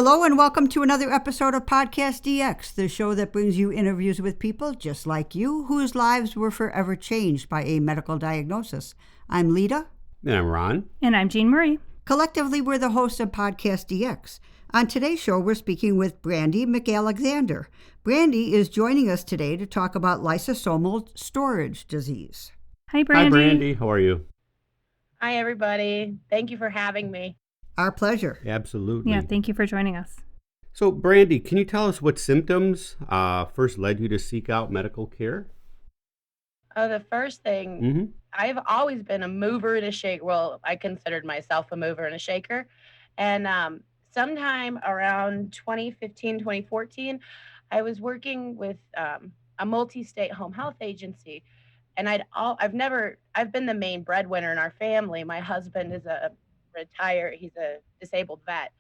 Hello and welcome to another episode of PodcastDX, the show that brings you interviews with people just like you whose lives were forever changed by a medical diagnosis. I'm Lita. And I'm Ron. And I'm Jean Marie. Collectively, we're the hosts of PodcastDX. On today's show, we're speaking with Brandi McAlexander. Brandi is joining us today to talk about lysosomal storage disease. Hi, Brandi. Hi, Brandi. How are you? Hi, everybody. Thank you for having me. Our pleasure. Absolutely. Yeah, thank you for joining us. So, Brandi, can you tell us what symptoms first led you to seek out medical care? The first thing, I've always been a mover and a shaker. Well, I considered myself a mover and a shaker. And sometime around 2015, 2014, I was working with a multi-state home health agency. And I've been the main breadwinner in our family. My husband is he's a disabled vet.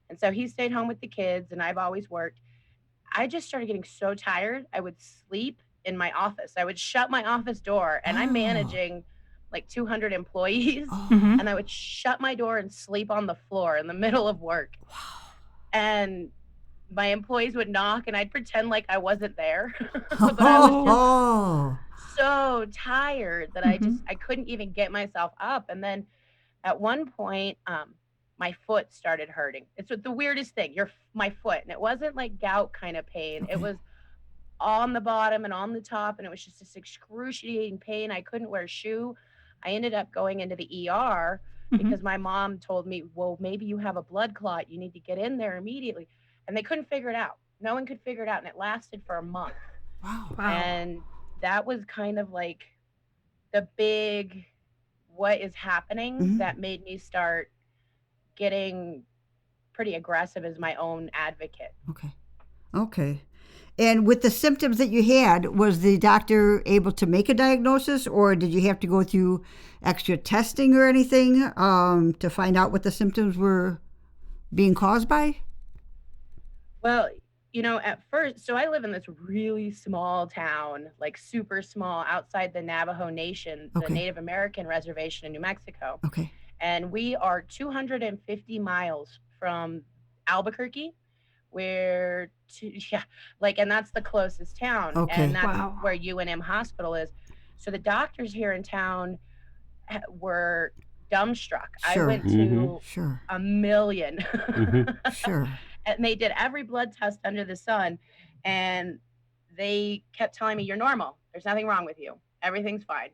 And so he stayed home with the kids and I've always worked. I just started getting so tired. I would sleep in my office. I would shut my office door and I'm managing like 200 employees and I would shut my door and sleep on the floor in the middle of work. And my employees would knock and I'd pretend like I wasn't there. But I was just so tired that I couldn't even get myself up. And then at one point, my foot started hurting. It's the weirdest thing, my foot. And it wasn't like gout kind of pain. Okay. It was on the bottom and on the top. And it was just this excruciating pain. I couldn't wear a shoe. I ended up going into the ER because my mom told me, well, maybe you have a blood clot. You need to get in there immediately. And they couldn't figure it out. No one could figure it out. And it lasted for a month. Wow. And that was kind of like the big what is happening that made me start getting pretty aggressive as my own advocate. Okay. And with the symptoms that you had, was the doctor able to make a diagnosis or did you have to go through extra testing or anything to find out what the symptoms were being caused by? Well, at first, so I live in this really small town, like super small, outside the Navajo Nation, the Native American Reservation in New Mexico. Okay. And we are 250 miles from Albuquerque, and that's the closest town. Okay. And that's where UNM Hospital is. So the doctors here in town were dumbstruck. Sure. I went to a million. Sure. And they did every blood test under the sun. And they kept telling me, you're normal. There's nothing wrong with you. Everything's fine.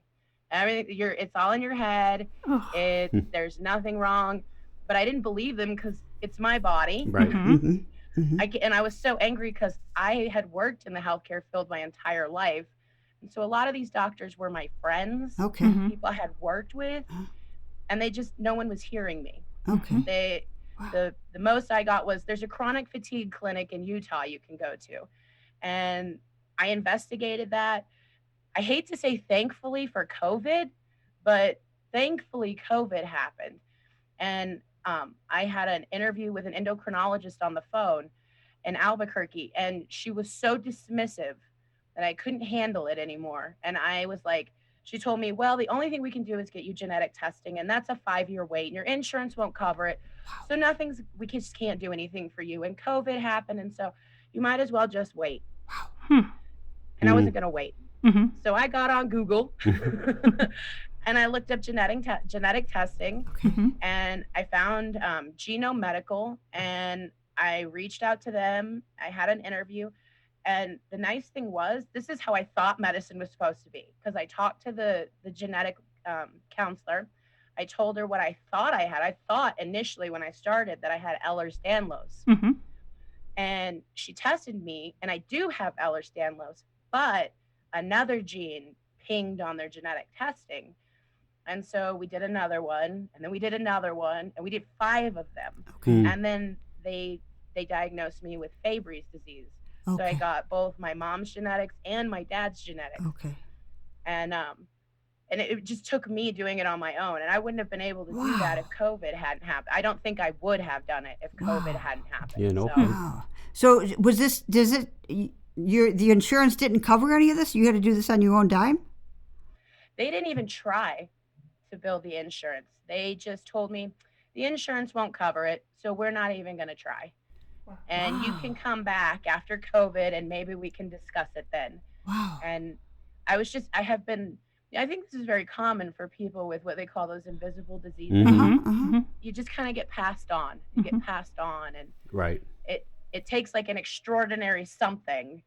It's all in your head. There's nothing wrong. But I didn't believe them because it's my body. Right. And I was so angry because I had worked in the healthcare field my entire life. And so a lot of these doctors were my friends, people I had worked with, and no one was hearing me. Okay. The most I got was, there's a chronic fatigue clinic in Utah you can go to. And I investigated that. I hate to say thankfully for COVID, but thankfully COVID happened. And I had an interview with an endocrinologist on the phone in Albuquerque, and she was so dismissive that I couldn't handle it anymore. And I was like, she told me, well, the only thing we can do is get you genetic testing, and that's a 5-year wait, and your insurance won't cover it. So we just can't do anything for you. And COVID happened, and so you might as well just wait. And I wasn't going to wait. So I got on Google and I looked up genetic testing and I found Genome Medical, and I reached out to them. I had an interview. And the nice thing was, this is how I thought medicine was supposed to be, because I talked to the genetic counselor. I told her what I thought I had. I thought initially when I started that I had Ehlers-Danlos. And she tested me, and I do have Ehlers-Danlos, but another gene pinged on their genetic testing. And so we did another one, and then we did another one, and we did 5 of them. And then they diagnosed me with Fabry's disease. So I got both my mom's genetics and my dad's genetics. And it just took me doing it on my own. And I wouldn't have been able to do that if COVID hadn't happened. I don't think I would have done it if COVID hadn't happened. Yeah, no. So, So the insurance didn't cover any of this? You had to do this on your own dime? they didn't even try to bill the insurance. They just told me the insurance won't cover it, so we're not even going to try. And you can come back after COVID and maybe we can discuss it then. Wow. And I think this is very common for people with what they call those invisible diseases. You just kind of get passed on. You get passed on, and Right. it takes like an extraordinary something,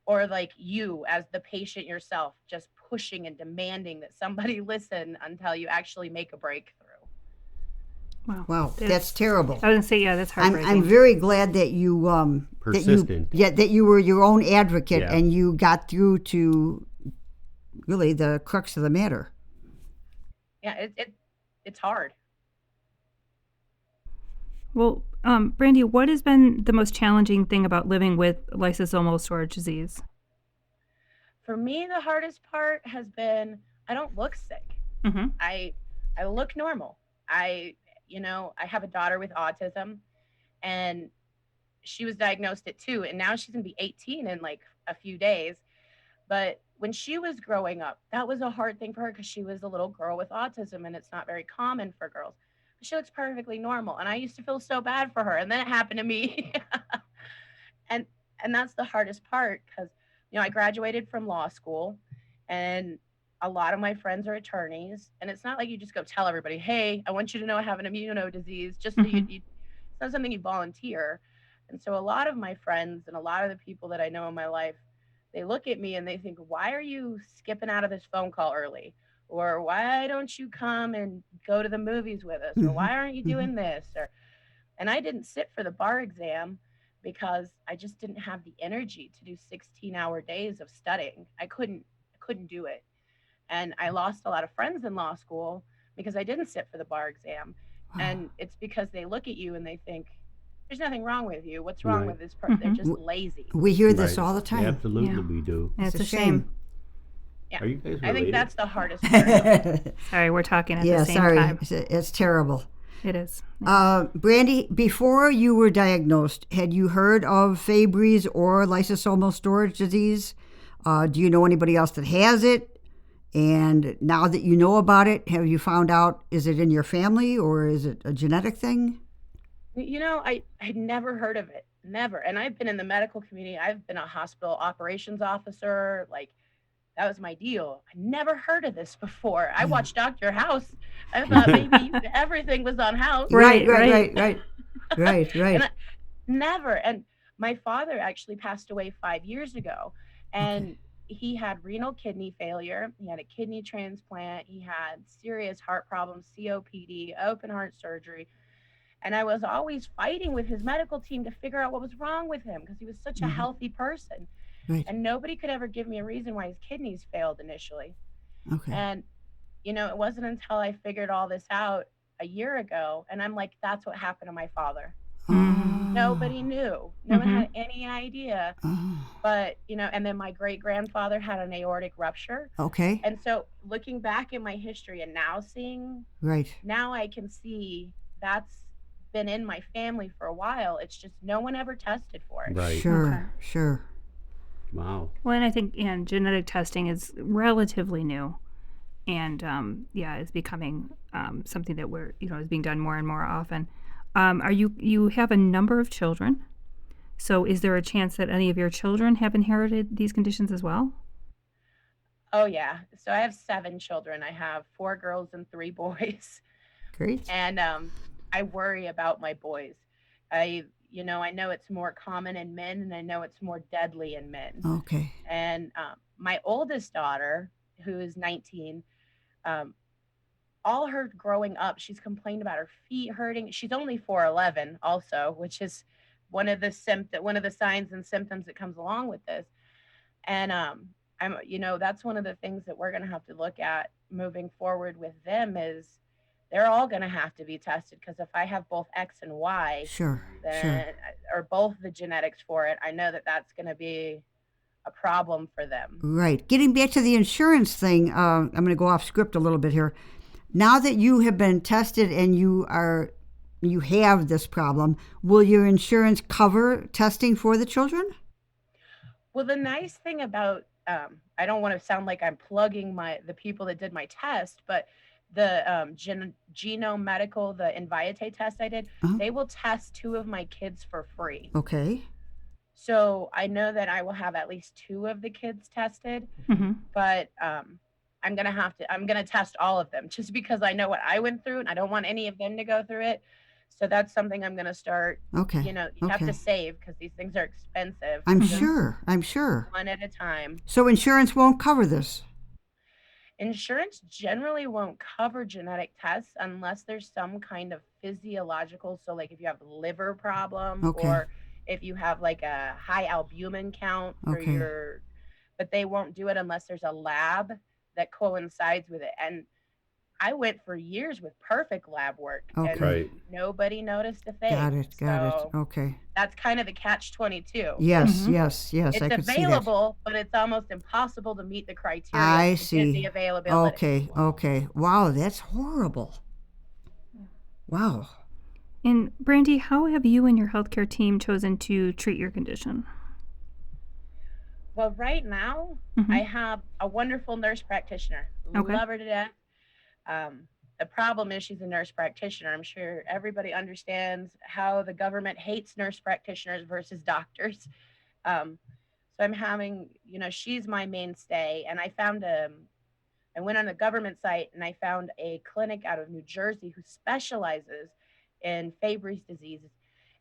or like you as the patient yourself just pushing and demanding that somebody listen until you actually make a breakthrough. Wow, that's terrible. I was gonna say, yeah, that's heartbreaking. I'm very glad that you Persistent. that you were your own advocate Yeah. and you got through to really the crux of the matter. Yeah, it's hard. Well, Brandi, what has been the most challenging thing about living with lysosomal storage disease? For me, the hardest part has been I don't look sick. I look normal. I have a daughter with autism, and she was diagnosed at 2, and now she's gonna be 18 in like a few days. But when she was growing up, that was a hard thing for her because she was a little girl with autism, and it's not very common for girls. But she looks perfectly normal, and I used to feel so bad for her, and then it happened to me. and that's the hardest part because I graduated from law school, and a lot of my friends are attorneys, and it's not like you just go tell everybody, hey, I want you to know I have an immunodisease, just so it's not something you volunteer. And so a lot of my friends and a lot of the people that I know in my life, they look at me and they think, why are you skipping out of this phone call early? Or why don't you come and go to the movies with us? Or why aren't you doing this? And I didn't sit for the bar exam because I just didn't have the energy to do 16-hour days of studying. I couldn't do it. And I lost a lot of friends in law school because I didn't sit for the bar exam. And it's because they look at you and they think, there's nothing wrong with you. What's wrong with this person? They're just lazy. We hear this all the time. Absolutely, we do. It's a shame. Yeah. Are you guys related? I think that's the hardest part. Sorry, we're talking at the same time. It's terrible. It is. Brandi, before you were diagnosed, had you heard of Fabry's or lysosomal storage disease? Do you know anybody else that has it? And now that you know about it, have you found out, is it in your family or is it a genetic thing? I'd never heard of it. Never. And I've been in the medical community. I've been a hospital operations officer. Like, that was my deal. I never heard of this before. I watched Dr. House. I thought maybe everything was on House. Right. And never. And my father actually passed away 5 years ago. And he had renal kidney failure. He had a kidney transplant. He had serious heart problems, COPD, open heart surgery. And I was always fighting with his medical team to figure out what was wrong with him because he was such a healthy person. Right. And nobody could ever give me a reason why his kidneys failed initially. Okay. And, it wasn't until I figured all this out a year ago. And I'm like, that's what happened to my father. Nobody knew. No one had any idea. But, and then my great-grandfather had an aortic rupture. Okay. And so looking back in my history and now seeing, now I can see that's been in my family for a while. It's just no one ever tested for it. Right. Sure. Wow. Well, and I think genetic testing is relatively new, and it's becoming something that is being done more and more often. You have a number of children, so is there a chance that any of your children have inherited these conditions as well? Oh yeah. So I have 7 children. I have 4 girls and 3 boys. Great. And I worry about my boys. I know it's more common in men, and I know it's more deadly in men. Okay. And my oldest daughter, who is 19, all her growing up, she's complained about her feet hurting. She's only 4'11", also, which is one of the signs and symptoms that comes along with this. And that's one of the things that we're going to have to look at moving forward with them is they're all going to have to be tested because if I have both X and Y, or both the genetics for it, I know that that's going to be a problem for them. Right. Getting back to the insurance thing, I'm going to go off script a little bit here. Now that you have been tested and you have this problem, will your insurance cover testing for the children? Well, the nice thing about, I don't want to sound like I'm plugging the people that did my test, but the genome medical, the Invite test I did, Uh-huh. they will test 2 of my kids for free. Okay. So I know that I will have at least 2 of the kids tested, Mm-hmm. but I'm gonna test all of them just because I know what I went through and I don't want any of them to go through it. So that's something I'm gonna start. Okay. You have Okay. to save because these things are expensive. I'm Mhm. sure. I'm sure. One at a time. So insurance won't cover this. Insurance generally won't cover genetic tests unless there's some kind of physiological. So, like if you have a liver problem Okay. or if you have like a high albumin count for Okay. but they won't do it unless there's a lab that coincides with it. And I went for years with perfect lab work and Okay. Right. nobody noticed a thing. Got it. Got it. So Okay. that's kind of the catch-22. Yes. Mhm. Yes. Yes. It's I could see that. available, but it's almost impossible to meet the criteria I to get see. the availability. Okay. Okay. Wow. That's horrible. Wow. And Brandi, how have you and your healthcare team chosen to treat your condition? Well, right now, Mhm. I have a wonderful nurse practitioner. Okay. Love her to death. The problem is she's a nurse practitioner. I'm sure everybody understands how the government hates nurse practitioners versus doctors. So I'm having, she's my mainstay. And I went on the government site and I found a clinic out of New Jersey who specializes in Fabry's disease.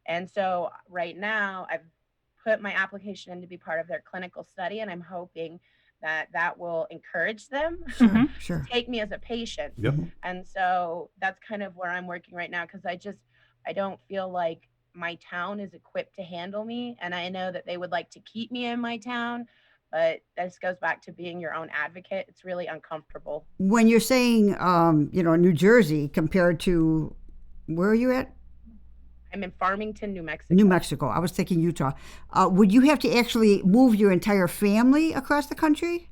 And so right now I've put my application in to be part of their clinical study, and I'm hoping that will encourage them Sure. Mhm. Sure. to take me as a patient. Yep. And so that's kind of where I'm working right now because I don't feel like my town is equipped to handle me. And I know that they would like to keep me in my town, but this goes back to being your own advocate. It's really uncomfortable. When you're saying, New Jersey compared to, where are you at? I'm in Farmington, New Mexico. New Mexico. I was thinking Utah. Would you have to actually move your entire family across the country?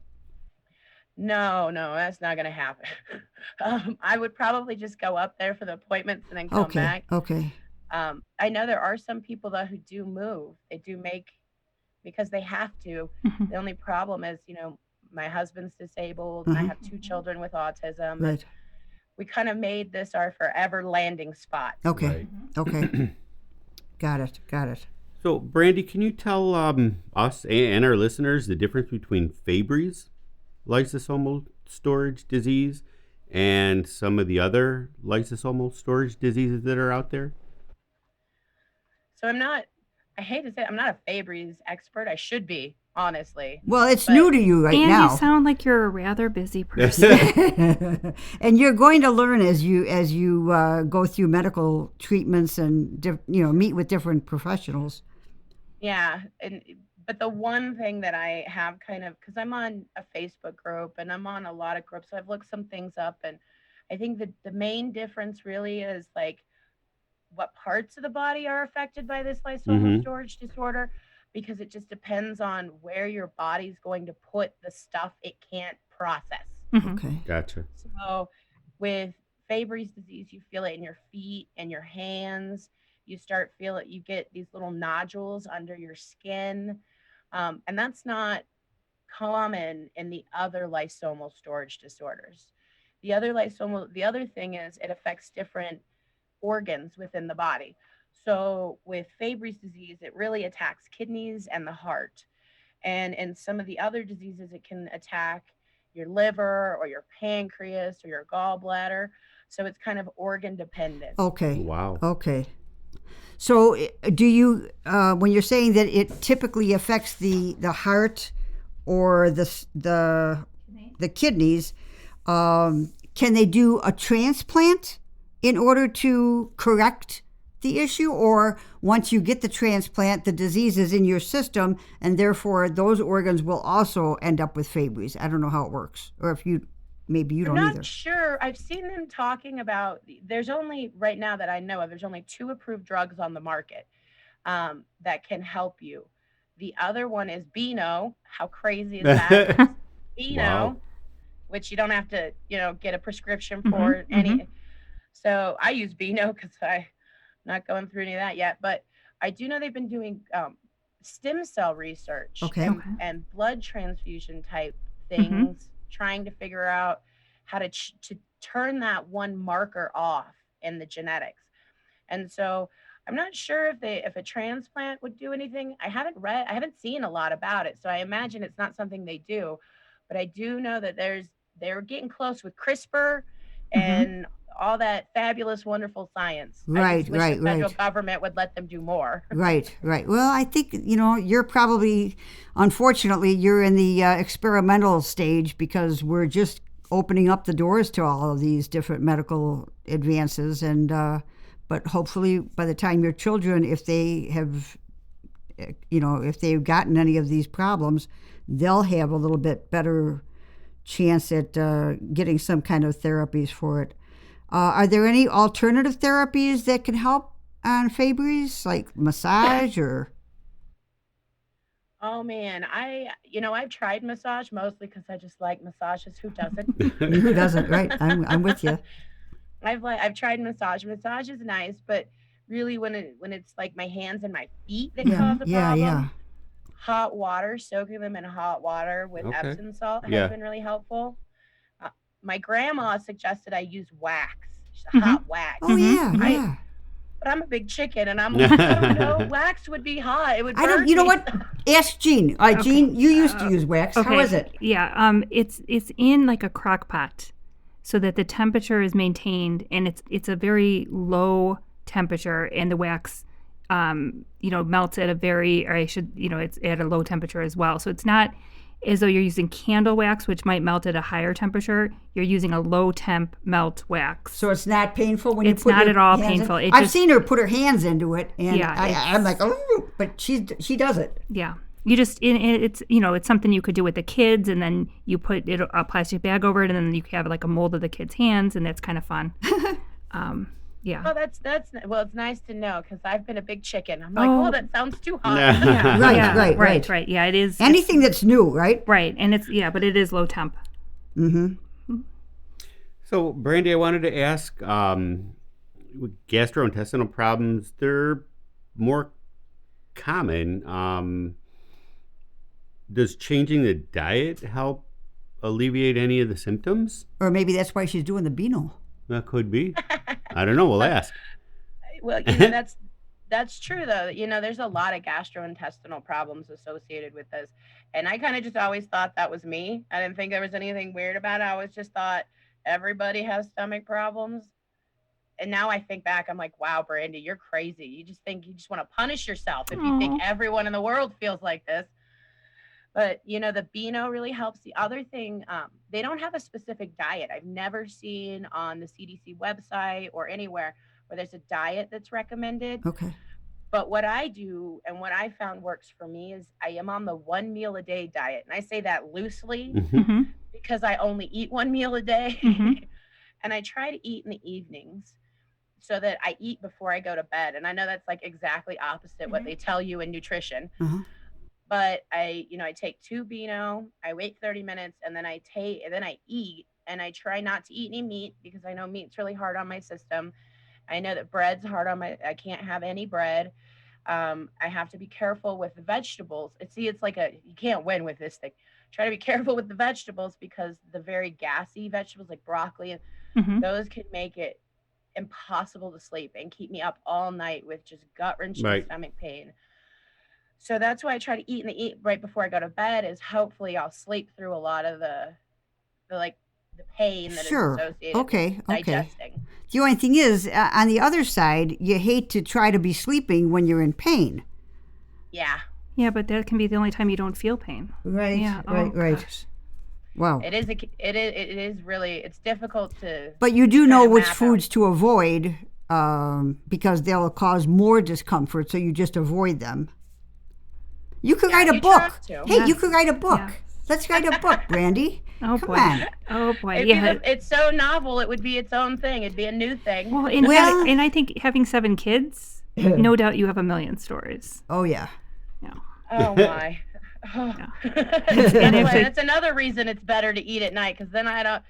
No, that's not going to happen. I would probably just go up there for the appointments and then come Okay. back. Okay. I know there are some people though who do move. They do make because they have to. Mhm. The only problem is, my husband's disabled and I have 2 children with autism. And Right. we kind of made this our forever landing spot. Okay. Right. Okay. Got it. Got it. So, Brandi, can you tell us and our listeners the difference between Fabry's lysosomal storage disease and some of the other lysosomal storage diseases that are out there? So I hate to say I'm not a Fabry's expert. I should be, honestly. Well, it's But- new to you right And now. you sound like you're a rather busy person. And you're going to learn as you go through medical treatments and meet with different professionals. Yeah, but the one thing that I have because I'm on a Facebook group and I'm on a lot of groups, so I've looked some things up, and I think that the main difference really is like what parts of the body are affected by this lysosomal storage disorder, because it just depends on where your body's going to put the stuff it can't process. Mhm. Okay. Gotcha. So with Fabry's disease, you feel it in your feet and your hands. You get these little nodules under your skin. And that's not common in the other lysosomal storage disorders. The other thing is it affects different organs within the body. So with Fabry's disease, it really attacks kidneys and the heart. And in some of the other diseases, it can attack your liver or your pancreas or your gallbladder. So it's kind of organ dependent. Okay. Wow. Okay. So do you, when you're saying that it typically affects the heart or the kidneys, can they do a transplant in order to correct the issue? Or once you get the transplant, the disease is in your system and therefore those organs will also end up with Fabry's? I don't know how it works. Or if maybe you I'm don't not either. sure. I've seen them talking about, there's only, right now that I know of, there's only 2 approved drugs on the market that can help you. The other one is Beano. How crazy is that? Beano, Wow. which you don't have to, get a prescription for So I use Beano because I'm not going through any of that yet. But I do know they've been doing stem cell research Okay. and blood transfusion type things, trying to figure out how to turn that one marker off in the genetics. And so I'm not sure if a transplant would do anything. I haven't seen a lot about it, so I imagine it's not something they do. But I do know that they're getting close with CRISPR and all that fabulous, wonderful science. I Right, just wish right, the federal right. government would let them do more. Right, right. Well, I think, you're probably, unfortunately, you're in the experimental stage because we're just opening up the doors to all of these different medical advances. And, but hopefully by the time your children, if they have, if they've gotten any of these problems, they'll have a little bit better chance at getting some kind of therapies for it. Are there any alternative therapies that can help on Fabry's, like massage or? Oh man, I've tried massage mostly because I just like massages. Who doesn't? Who doesn't, right? I'm with you. I've tried massage. Massage is nice, but really when it's like my hands and my feet that Yeah, cause a yeah, problem, yeah. hot water, soaking them in hot water with Okay. Epsom salt has Yeah. been really helpful. My grandma suggested I use wax, just Mhm. hot wax. Oh yeah, Mhm. yeah. But I'm a big chicken, and I'm like, I don't know, wax would be hot. It would burn I don't. You know me. what? Ask Jean. Okay. Jean, you used to use wax. Okay. How is it? Yeah. It's in like a crock pot, so that the temperature is maintained, and it's a very low temperature, and the wax, melts at a very, or I should, it's at a low temperature as well. So it's not as though you're using candle wax, which might melt at a higher temperature. You're using a low temp melt wax. So it's not painful when It's you put not your at all hands painful. In? It I've just- seen her put her hands into it, and Yeah, I'm like, oh, but she does it. Yeah. You just, it's something you could do with the kids, and then you put a plastic bag over it, and then you have like a mold of the kids' hands, and that's kind of fun. Yeah. Oh, that's well, it's nice to know because I've been a big chicken. I'm like, Oh. oh, that sounds too hot. Yeah. Right, Yeah, right. Right. Yeah, it is. Anything that's new, right? Right. And but it is low temp. Mm-hmm. So, Brandi, I wanted to ask, with gastrointestinal problems, they're more common. Does changing the diet help alleviate any of the symptoms? Or maybe that's why she's doing the Beano. That could be. I don't know. We'll ask. Well, that's true though. There's a lot of gastrointestinal problems associated with this. And I kind of just always thought that was me. I didn't think there was anything weird about it. I always just thought everybody has stomach problems. And now I think back, I'm like, wow, Brandi, you're crazy. You just want to punish yourself if you think everyone in the world feels like this. But, the Beano really helps. The other thing, they don't have a specific diet. I've never seen on the CDC website or anywhere where there's a diet that's recommended. Okay. But what I do and what I found works for me is I am on the 1 meal a day diet. And I say that loosely Mm-hmm. because I only eat 1 meal a day. Mhm. And I try to eat in the evenings so that I eat before I go to bed. And I know that's like exactly opposite what they tell you in nutrition. Uh-huh. But I take 2 Beano, I wait 30 minutes, and then I eat, and I try not to eat any meat because I know meat's really hard on my system. I know that bread's hard on I can't have any bread. I have to be careful with the vegetables. It's like you can't win with this thing. Try to be careful with the vegetables because the very gassy vegetables like broccoli, Mhm. those can make it impossible to sleep and keep me up all night with just gut-wrenching Right. stomach pain. So that's why I try to eat right before I go to bed is hopefully I'll sleep through a lot of the pain that Sure. is associated Okay, with okay. digesting. The only thing is, on the other side, you hate to try to be sleeping when you're in pain. Yeah, Yeah, but that can be the only time you don't feel pain. Right, Yeah. right, Oh, right. gosh. Wow. it is really, it's difficult to. But you do try know to which map out. foods to avoid because they'll cause more discomfort, so you just avoid them. You could Yeah, write a you book. have to. Hey, you Yes. could write a book. Yeah. Let's write a book, Brandi. Oh Come boy. on. Oh boy. It'd Yeah. be it's so novel. It would be its own thing. It'd be a new thing. Well, and, Well- and I think having 7 kids, no doubt you have a million stories. Oh, yeah. Yeah. Oh my. Oh. And actually- That's another reason it's better to eat at night because then I don't.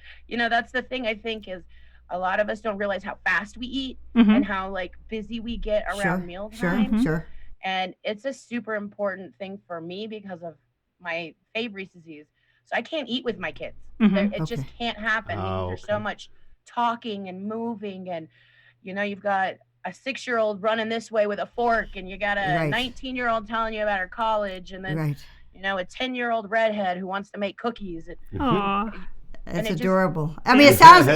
That's the thing I think is a lot of us don't realize how fast we eat Mhm. and how like busy we get around mealtime. Mhm. Sure. And it's a super important thing for me because of my Fabry's disease. So I can't eat with my kids. Mhm. It just Okay. can't happen because Oh, there's so okay. much talking and moving, and you've got a 6-year-old running this way with a fork, and you got a Right. 19-year-old telling you about her college, and then Right. a 10-year-old redhead who wants to make cookies. Aw. That's it just- adorable. I mean, it sounds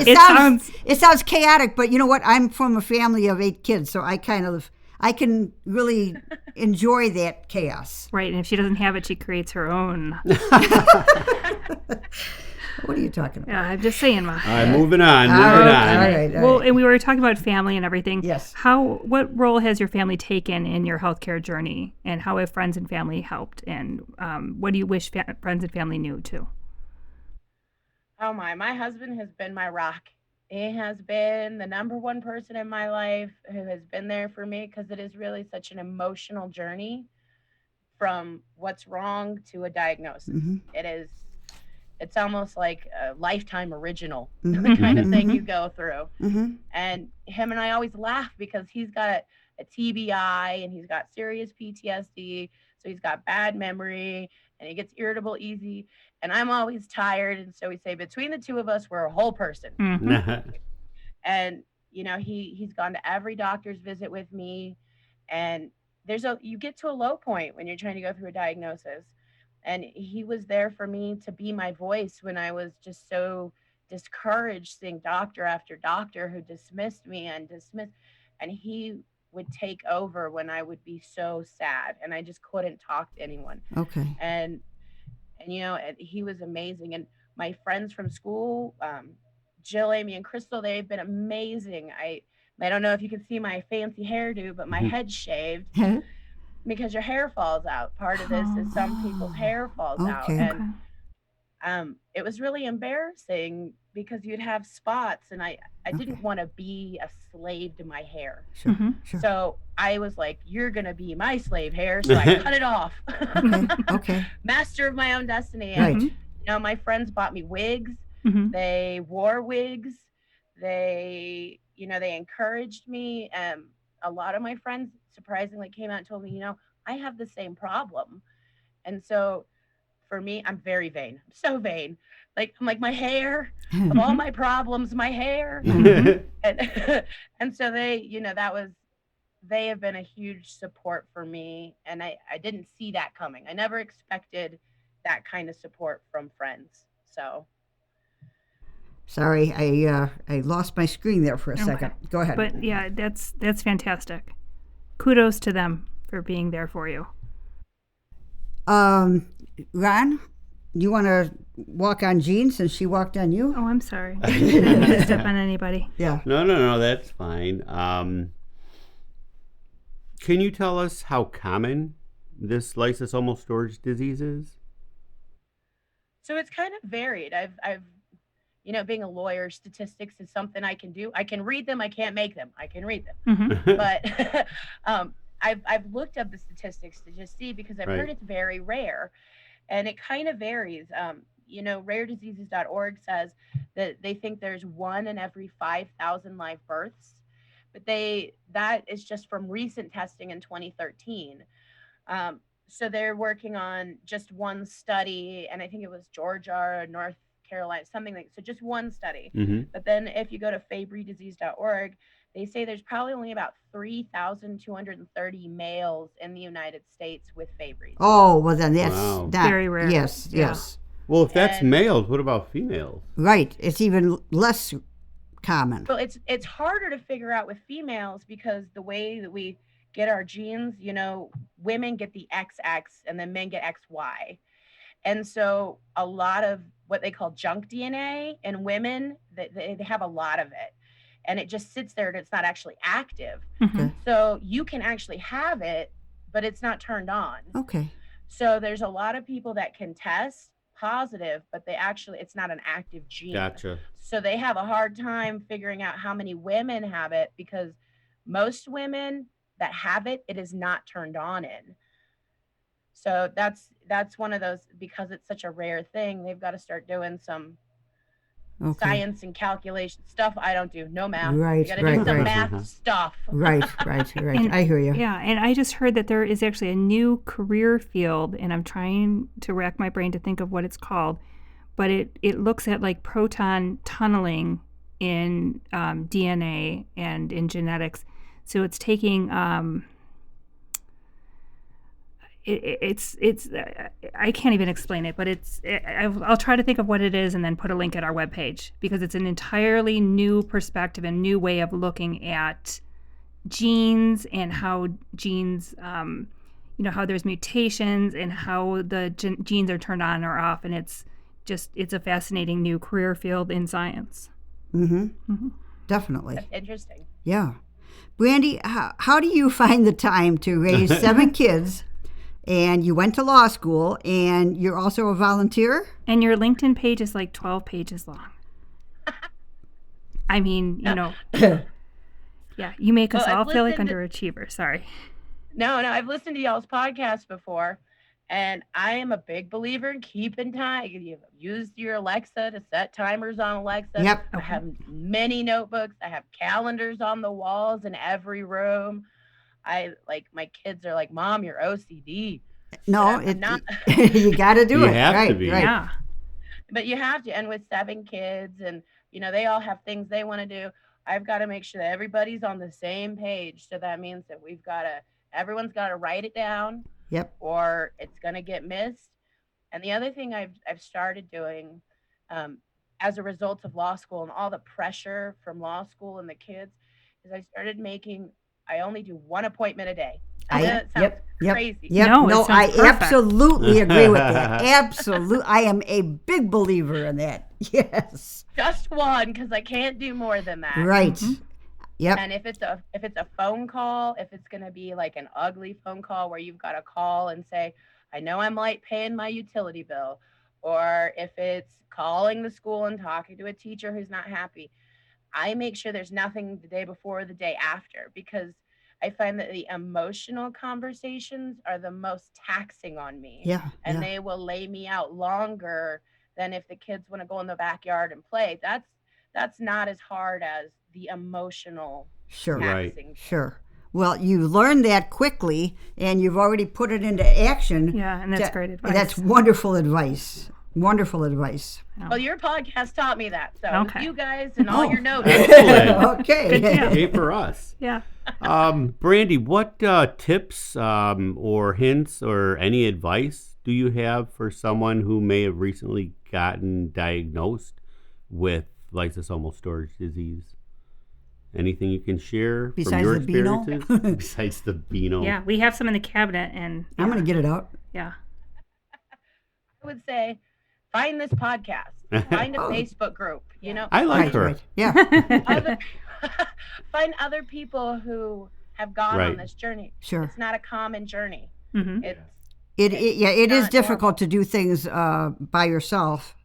It sounds chaotic, but you know what? I'm from a family of 8 kids, so I can really enjoy that chaos. right. And if she doesn't have it, she creates her own. What are you talking about? Yeah, I'm just saying, Ma. All right, moving on. All right. Well, and we were talking about family and everything. Yes. What role has your family taken in your healthcare journey, and how have friends and family helped? And what do you wish friends and family knew too? Oh my husband has been my rock. He has been the number one person in my life who has been there for me, because it is really such an emotional journey from what's wrong to a diagnosis. Mm-hmm. It's almost like a lifetime original, Mm-hmm. the kind of thing you go through. Mm-hmm. And him and I always laugh because he's got a TBI and he's got serious PTSD. So he's got bad memory and he gets irritable easy. And I'm always tired. And so we say between the two of us, we're a whole person. Mm-hmm. And, he's gone to every doctor's visit with me. And you get to a low point when you're trying to go through a diagnosis. And he was there for me to be my voice when I was just so discouraged, seeing doctor after doctor who dismissed me. And he would take over when I would be so sad and I just couldn't talk to anyone. Okay. And he was amazing. And my friends from school, Jill, Amy, and Crystal, they've been amazing. I don't know if you can see my fancy hairdo, but my head's shaved. Because your hair falls out. Part of this is some people's hair falls out. Okay. And it was really embarrassing because you'd have spots, and I didn't want to be a slave to my hair. Sure. Mm-hmm. Sure. So I was like, you're going to be my slave hair. So I cut it off. Okay. Master of my own destiny. Right. And, my friends bought me wigs. Mm-hmm. They wore wigs. They encouraged me. A lot of my friends surprisingly came out and told me, I have the same problem. And so for me, I'm very vain. I'm so vain. I'm like my hair, of all my problems, my hair. And so they have been a huge support for me. And I didn't see that coming. I never expected that kind of support from friends. So. Sorry, I lost my screen there for a second. Go ahead. But yeah, that's fantastic. Kudos to them for being there for you. Ron, you want to walk on Jean since she walked on you? Oh, I'm sorry. I didn't mean to step on anybody. Yeah. No, that's fine. Can you tell us how common this lysosomal storage disease is? So it's kind of varied. I've being a lawyer, statistics is something I can do. I can read them. I can't make them. I can read them. Mm-hmm. But I've looked up the statistics to just see, because I've heard it's very rare, and it kind of varies. Rarediseases.org says that they think there's 1 in every 5,000 live births, but that is just from recent testing in 2013. So they're working on just one study, and I think it was Georgia or North Carolina, something like so, just one study. Mm-hmm. But then if you go to fabrydisease.org, they say there's probably only about 3,230 males in the United States with Fabry. Oh, well then that's Wow. Very rare. Yes, Yeah. yes. Well, if that's And- males, what about females? Right. It's even less common. Well, it's harder to figure out with females because the way that we get our genes, women get the XX and then men get XY. And so a lot of what they call junk DNA in women, they have a lot of it. And it just sits there and it's not actually active. Mm-hmm. So you can actually have it, but it's not turned on. Okay. So there's a lot of people that can test positive, but it's not an active gene. Gotcha. So they have a hard time figuring out how many women have it, because most women that have it, it is not turned on in. So that's one of those, because it's such a rare thing, they've got to start doing some science and calculation stuff. I don't do no math. Right, You got to do right, some right. math stuff. Right. And- I hear you. Yeah, and I just heard that there is actually a new career field, and I'm trying to rack my brain to think of what it's called, but it looks at like proton tunneling in DNA and in genetics. So it's taking it's I can't even explain it, but I'll try to think of what it is and then put a link at our webpage, because it's an entirely new perspective and new way of looking at genes and how genes, how there's mutations and how the genes are turned on or off, and it's a fascinating new career field in science. Definitely. That's interesting. Yeah. Brandi, how do you find the time to raise 7 kids? And you went to law school, and you're also a volunteer? And your LinkedIn page is like 12 pages long. I mean, yeah, you make us all feel like underachievers. Sorry. No, I've listened to y'all's podcast before, and I am a big believer in keeping time. You've used your Alexa to set timers on Alexa. Yep. I have many notebooks. I have calendars on the walls in every room. My kids are like, Mom, you're OCD. No, you got to do it. You have right, to be. Right. Yeah. But you have to. And with 7 kids, and they all have things they want to do. I've got to make sure that everybody's on the same page. So that means that everyone's got to write it down. Yep. Or it's going to get missed. And the other thing I've started doing, as a result of law school and all the pressure from law school and the kids, is I only do 1 appointment a day. I know it sounds crazy. Yep. No, No, it sounds perfect. Absolutely agree with that. Absolutely. I am a big believer in that. Yes. Just 1, because I can't do more than that. Right. Yep. And if it's a phone call, if it's going to be like an ugly phone call where you've got to call and say, I know I'm late paying my utility bill, or if it's calling the school and talking to a teacher who's not happy, I make sure there's nothing the day before or the day after, because I find that the emotional conversations are the most taxing on me. Yeah. And they will lay me out longer than if the kids want to go in the backyard and play. That's not as hard as the emotional taxing. Right. Sure. Well, you learned that quickly, and you've already put it into action. Yeah, and that's great advice. That's wonderful advice. Wonderful advice. Well, your podcast taught me that. So Okay. you guys and all your notes. Excellent. Okay. Yay for us. Yeah. Brandi, what tips or hints or any advice do you have for someone who may have recently gotten diagnosed with lysosomal storage disease? Anything you can share Besides from your the Beano? experiences? Besides the Beano. Yeah, we have some in the cabinet, and I'm going to get it out. Yeah. I would say, find this podcast. Find a Facebook group. I like Right, her. right. Yeah. Find other people who have gone on this journey. Sure. It's not a common journey. Mm-hmm. It is not difficult to do things by yourself,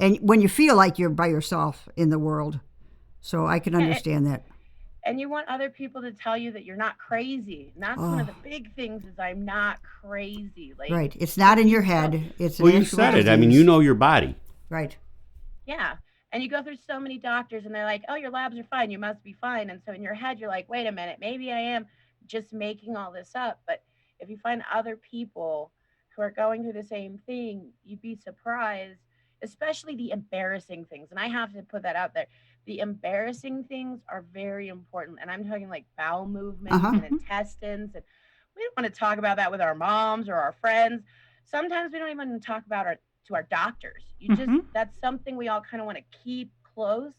and when you feel like you're by yourself in the world. So I can understand that. And you want other people to tell you that you're not crazy. And that's one of the big things is I'm not crazy. Right. It's not in your head. It's Well, you said it. I mean, you know your body. Right. Yeah. And you go through so many doctors and they're like, oh, your labs are fine. You must be fine. And so in your head, you're like, wait a minute, maybe I am just making all this up. But if you find other people who are going through the same thing, you'd be surprised, especially the embarrassing things. And I have to put that out there. The embarrassing things are very important. And I'm talking like bowel movements and intestines. And we don't want to talk about that with our moms or our friends. Sometimes we don't even talk about it to our doctors. That's something we all kind of want to keep close.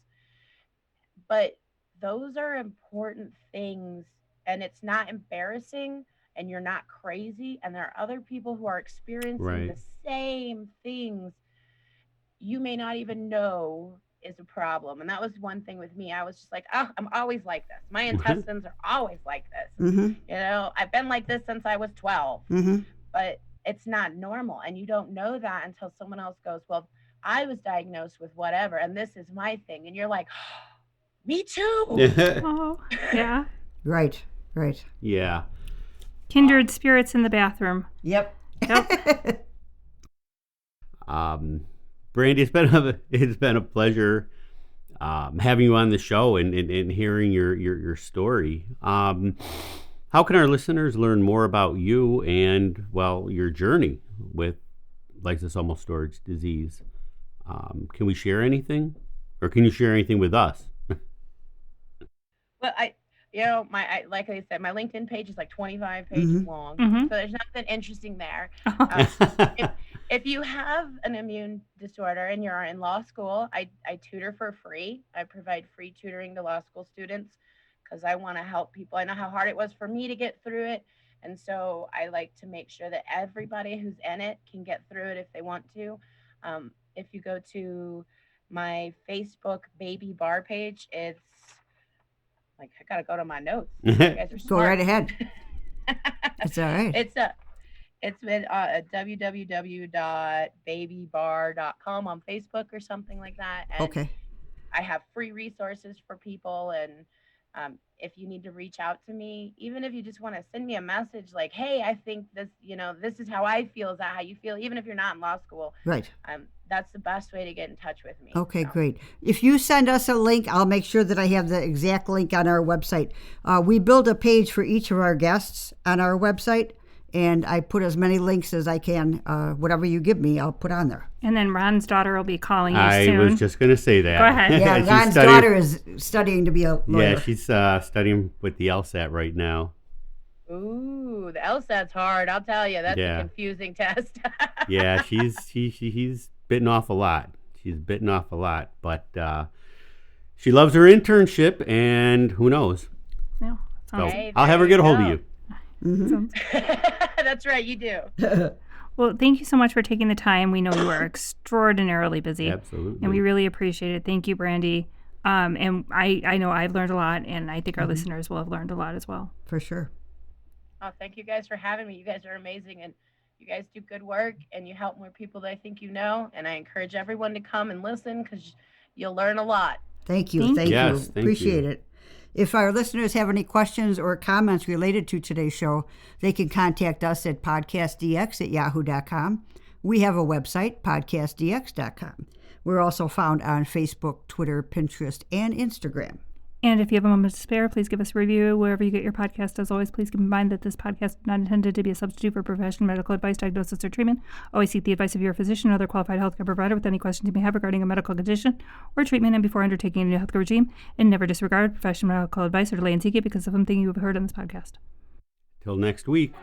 But those are important things. And it's not embarrassing. And you're not crazy. And there are other people who are experiencing the same things you may not even know is a problem. And that was one thing with me. I was just like, oh, I'm always like this. My intestines are always like this. I've been like this since I was 12. But it's not normal. And you don't know that until someone else goes, well, I was diagnosed with whatever, and this is my thing. And you're like, oh, me too. Oh, yeah. Right. Yeah. Kindred spirits in the bathroom. Yep. Brandi, it's been a pleasure having you on the show and hearing your story. How can our listeners learn more about you and, well, your journey with lysosomal storage disease? Can we share anything? Or can you share anything with us? Well, like I said, my LinkedIn page is like 25 pages long, Mm-hmm. so there's nothing interesting there. If you have an immune disorder and you're in law school, I tutor for free. I provide free tutoring to law school students because I want to help people. I know how hard it was for me to get through it, and so I like to make sure that everybody who's in it can get through it if they want to. If you go to my Facebook baby bar page, it's like I gotta go to my notes. You guys are smart. Go right ahead. It's all right. It's been at www.babybar.com on Facebook or something like that. And Okay. I have free resources for people. And if you need to reach out to me, even if you just want to send me a message like, hey, I think this, this is how I feel. Is that how you feel? Even if you're not in law school. Right. That's the best way to get in touch with me. Okay, great. If you send us a link, I'll make sure that I have the exact link on our website. We build a page for each of our guests on our website, and I put as many links as I can. Whatever you give me, I'll put on there. And then Ron's daughter will be calling you I soon. was just going to say that. Go ahead. Yeah, Ron's daughter is studying to be a lawyer. Yeah, she's studying with the LSAT right now. Ooh, the LSAT's hard. I'll tell you, that's a confusing test. Yeah, he's bitten off a lot. She's bitten off a lot, but she loves her internship, and who knows? Yeah, So Hey, I'll have her get a hold of you. That's right, you do. Well, thank you so much for taking the time. We know you are extraordinarily busy. Absolutely. And we really appreciate it. Thank you, Brandi. And I know I've learned a lot, and I think our listeners will have learned a lot as well. For sure. Oh, thank you guys for having me. You guys are amazing, and you guys do good work, and you help more people that I think you know. And I encourage everyone to come and listen because you'll learn a lot. Thank you. Thank you. Yes, thank Appreciate you. it. If our listeners have any questions or comments related to today's show, they can contact us at PodcastDX@yahoo.com. We have a website, PodcastDX.com. We're also found on Facebook, Twitter, Pinterest, and Instagram. And if you have a moment to spare, please give us a review wherever you get your podcast. As always, please keep in mind that this podcast is not intended to be a substitute for professional medical advice, diagnosis, or treatment. Always seek the advice of your physician or other qualified healthcare provider with any questions you may have regarding a medical condition or treatment and before undertaking a new healthcare regime. And never disregard professional medical advice or delay in seeking it because of something you have heard on this podcast. Till next week.